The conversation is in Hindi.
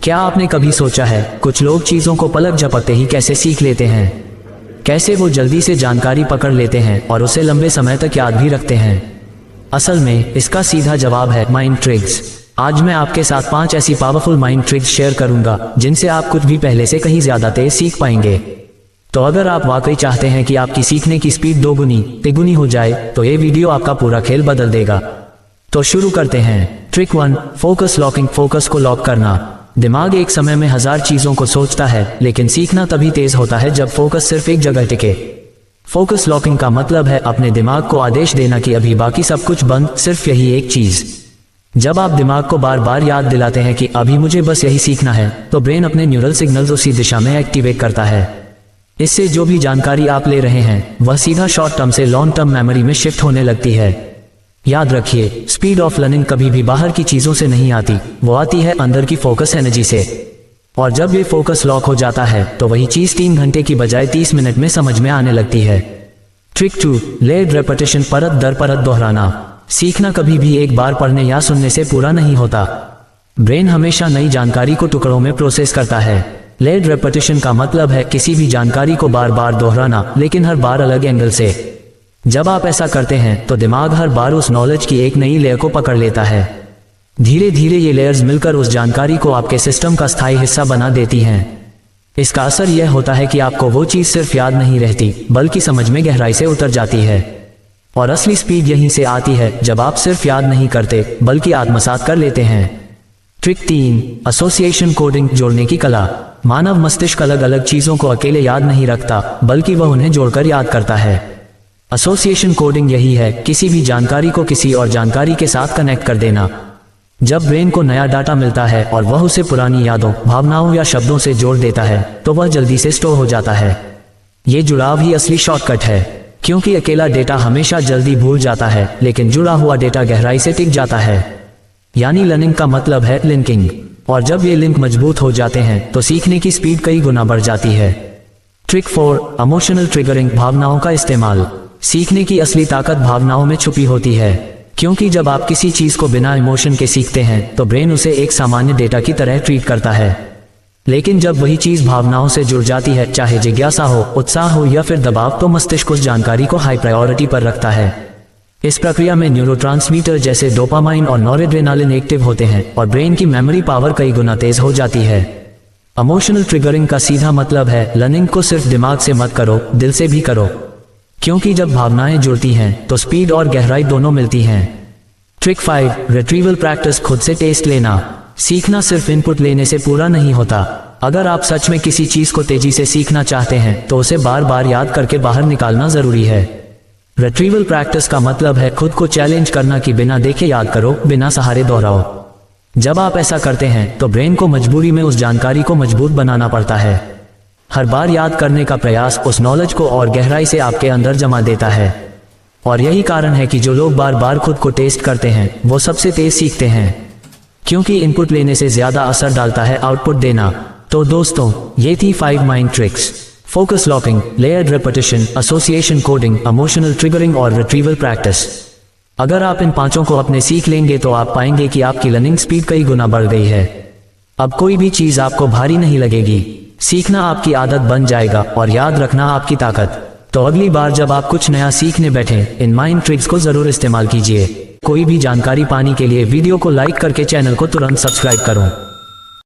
क्या आपने कभी सोचा है कुछ लोग चीज़ों को पलक झपकते ही कैसे सीख लेते हैं, कैसे वो जल्दी से जानकारी पकड़ लेते हैं और उसे लंबे समय तक याद भी रखते हैं। असल में इसका सीधा जवाब है माइंड ट्रिक्स। आज मैं आपके साथ 5 ऐसी पावरफुल माइंड ट्रिक्स शेयर करूंगा जिनसे आप कुछ भी पहले से कहीं ज्यादा तेज सीख पाएंगे। तो अगर आप वाकई चाहते हैं कि आपकी सीखने की स्पीड 2 गुनी तिगुनी हो जाए तो ये वीडियो आपका पूरा खेल बदल देगा। तो शुरू करते हैं। Trick 1, focus locking. फोकस को लॉक करना। दिमाग एक समय में 1000 चीजों को सोचता है, लेकिन सीखना तभी तेज होता है जब फोकस सिर्फ एक जगह टिके। फोकस लॉकिंग का मतलब है अपने दिमाग को आदेश देना कि अभी बाकी सब कुछ बंद, सिर्फ यही एक चीज। जब आप दिमाग को बार बार याद दिलाते हैं कि अभी मुझे बस यही सीखना है, तो ब्रेन अपने न्यूरल सिग्नल्स उसी दिशा में एक्टिवेट करता है। इससे जो भी जानकारी आप ले रहे हैं वह सीधा शॉर्ट टर्म से लॉन्ग टर्म मेमोरी में शिफ्ट होने लगती है। याद रखिए, स्पीड ऑफ लर्निंग कभी भी बाहर की चीजों से नहीं आती, वो आती है अंदर की फोकस एनर्जी से। और जब ये फोकस लॉक हो जाता है तो वही चीज 3 घंटे की बजाय 30 मिनट में समझ में आने लगती है। Trick 2, layered repetition. परत दर परत दोहराना। सीखना कभी भी एक बार पढ़ने या सुनने से पूरा नहीं होता। ब्रेन हमेशा नई जानकारी को टुकड़ों में प्रोसेस करता है। लेयर्ड रेपिटेशन का मतलब है किसी भी जानकारी को बार बार दोहराना, लेकिन हर बार अलग एंगल से। जब आप ऐसा करते हैं तो दिमाग हर बार उस नॉलेज की एक नई लेयर को पकड़ लेता है। धीरे धीरे ये लेयर्स मिलकर उस जानकारी को आपके सिस्टम का स्थायी हिस्सा बना देती हैं। इसका असर यह होता है कि आपको वो चीज सिर्फ याद नहीं रहती, बल्कि समझ में गहराई से उतर जाती है। और असली स्पीड यहीं से आती है जब आप सिर्फ याद नहीं करते बल्कि आत्मसात कर लेते हैं। Trick 3, association coding. जोड़ने की कला। मानव मस्तिष्क अलग अलग चीजों को अकेले याद नहीं रखता, बल्कि वह उन्हें जोड़कर याद करता है। एसोसिएशन कोडिंग यही है किसी भी जानकारी को किसी और जानकारी के साथ कनेक्ट कर देना। जब ब्रेन को नया डाटा मिलता है और वह उसे पुरानी यादों, भावनाओं या शब्दों से जोड़ देता है तो वह जल्दी से स्टोर हो जाता है। ये जुड़ाव ही असली शॉर्टकट है, क्योंकि अकेला डेटा हमेशा जल्दी भूल जाता है, लेकिन जुड़ा हुआ डेटा गहराई से टिक जाता है। यानी लर्निंग का मतलब है लिंकिंग, और जब ये लिंक मजबूत हो जाते हैं तो सीखने की स्पीड कई गुना बढ़ जाती है। Trick 4, emotional triggering. भावनाओं का इस्तेमाल। सीखने की असली ताकत भावनाओं में छुपी होती है, क्योंकि जब आप किसी चीज को बिना इमोशन के सीखते हैं तो ब्रेन उसे एक सामान्य डेटा की तरह ट्रीट करता है। लेकिन जब वही चीज भावनाओं से जुड़ जाती है, चाहे जिज्ञासा हो, उत्साह हो या फिर दबाव, तो मस्तिष्क उस जानकारी को हाई प्रायोरिटी पर रखता है। इस प्रक्रिया में न्यूरोट्रांसमीटर जैसे डोपामाइन और नॉरेड्रेनालिन एक्टिव होते हैं और ब्रेन की मेमोरी पावर कई गुना तेज हो जाती है। इमोशनल ट्रिगरिंग का सीधा मतलब है लर्निंग को सिर्फ दिमाग से मत करो, दिल से भी करो, क्योंकि जब भावनाएं जुड़ती हैं तो स्पीड और गहराई दोनों मिलती हैं। Trick 5, retrieval practice. खुद से टेस्ट लेना। सीखना सिर्फ इनपुट लेने से पूरा नहीं होता। अगर आप सच में किसी चीज को तेजी से सीखना चाहते हैं तो उसे बार बार याद करके बाहर निकालना जरूरी है। रिट्रीवल प्रैक्टिस का मतलब है खुद को चैलेंज करना कि बिना देखे याद करो, बिना सहारे दोहराओ। जब आप ऐसा करते हैं तो ब्रेन को मजबूरी में उस जानकारी को मजबूत बनाना पड़ता है। हर बार याद करने का प्रयास उस नॉलेज को और गहराई से आपके अंदर जमा देता है। और यही कारण है कि जो लोग बार बार खुद को टेस्ट करते हैं वो सबसे तेज सीखते हैं, क्योंकि इनपुट लेने से ज्यादा असर डालता है आउटपुट देना। तो दोस्तों, ये थी 5 mind tricks. Focus locking, layered repetition, association coding, emotional triggering और रिट्रीवल प्रैक्टिस। अगर आप इन 5 को अपने सीख लेंगे तो आप पाएंगे कि आपकी लर्निंग स्पीड कई गुना बढ़ गई है। अब कोई भी चीज आपको भारी नहीं लगेगी। सीखना आपकी आदत बन जाएगा और याद रखना आपकी ताकत। तो अगली बार जब आप कुछ नया सीखने बैठें, इन माइंड ट्रिक्स को जरूर इस्तेमाल कीजिए। कोई भी जानकारी पाने के लिए वीडियो को लाइक करके चैनल को तुरंत सब्सक्राइब करो।